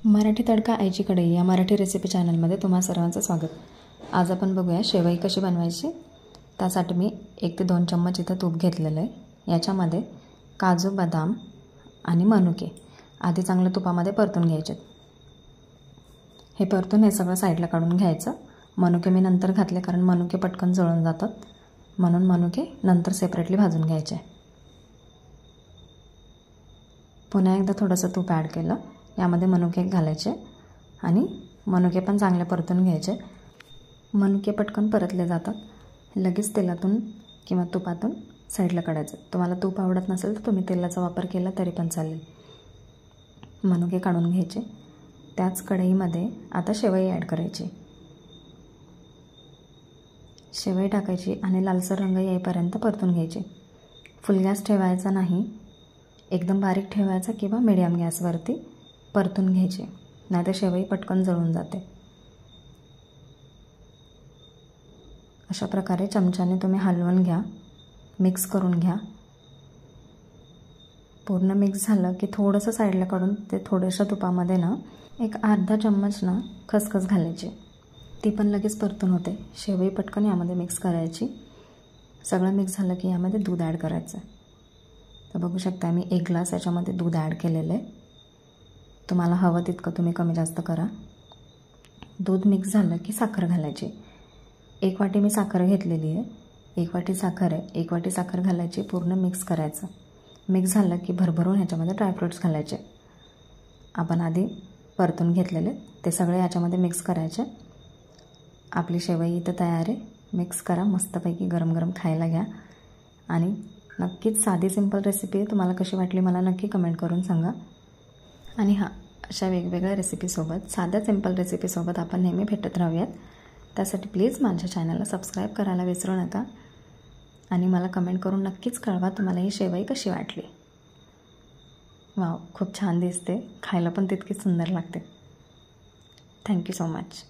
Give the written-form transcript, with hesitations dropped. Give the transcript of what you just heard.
मराठी तडका आईची कढई या मराठी रेसिपी चॅनलमध्ये तुम्हा सर्वांचं स्वागत। आज आपण बघूया शेवई कशी बनवायची। त्यासाठी मी 1 ते 2 चम्मच इथं तूप घेतलेलं आहे। याच्यामध्ये काजू, बदाम आणि मनुके आधी चांगलं तुपामध्ये परतून घ्यायचे। हे परतून हे सगळं साईडला काढून घ्यायचं। मनुके मी नंतर घातले कारण मनुके पटकन जळून जातात, म्हणून मनुके नंतर सेपरेटली भाजून घ्यायचे। पुन्हा एकदा थोडंसं तूप ॲड केलं, यामध्ये मनुके घालायचे आणि मनुके पण चांगले परतून घ्यायचे। मनुके पटकन परतले जातात, लगेच तेलातून किंवा तुपातून साईडला काढायचं। तुम्हाला तूप आवडत नसेल तर तुम्ही तेलाचा वापर केला तरी पण चालेल। मनुके काढून घ्यायचे। त्याच कढईमध्ये आता शेवई ॲड करायची। शेवई टाकायची आणि लालसर रंग येईपर्यंत परतून घ्यायची। फुल गॅस ठेवायचा नाही, एकदम बारीक ठेवायचा किंवा मीडियम गॅसवरती परतून घ्यायची, नाहीतर शेवई पटकन जळून जाते। अशा प्रकारे चमच्याने तुम्ही हलवून घ्या, मिक्स करून घ्या। पूर्ण मिक्स झालं की थोडंसं साईडला काढून ते थोड्याशा तुपामध्ये ना एक अर्धा चम्मच ना खसखस घालायची, ती पण लगेच परतून होते। शेवई पटकन यामध्ये मिक्स करायची। सगळं मिक्स झालं की यामध्ये दूध ॲड करायचं। तर बघू शकता मी 1 ग्लास याच्यामध्ये दूध ॲड केलेलं आहे। तुम्हाला हवं तितकं तुम्ही कमी जास्त करा। दूध मिक्स झालं की साखर घालायची। 1 वाटी मी साखर घेतलेली आहे, 1 वाटी साखर आहे, 1 वाटी साखर घालायची, पूर्ण मिक्स करायचं। मिक्स झालं की भरभरून ह्याच्यामध्ये ड्रायफ्रूट्स घालायचे, आपण आधी परतून घेतलेले ते सगळे याच्यामध्ये मिक्स करायचे। आपली शेवई इथं तयार आहे। मिक्स करा, मस्तपैकी गरम गरम खायला घ्या। आणि नक्कीच साधी सिंपल रेसिपी आहे, तुम्हाला कशी वाटली मला नक्की कमेंट करून सांगा। आणि हां, अशा वेगवेगळ्या रेसिपीसोबत, साध्या सिंपल रेसिपीसोबत आपण नेहमी भेटत राहूयात। त्यासाठी प्लीज माझ्या चॅनलला सबस्क्राईब करायला विसरू नका आणि मला कमेंट करून नक्कीच कळवा तुम्हाला ही शेवई कशी वाटली। वाव, खूप छान दिसते, खायला पण तितकीच सुंदर लागते। Thank you so much.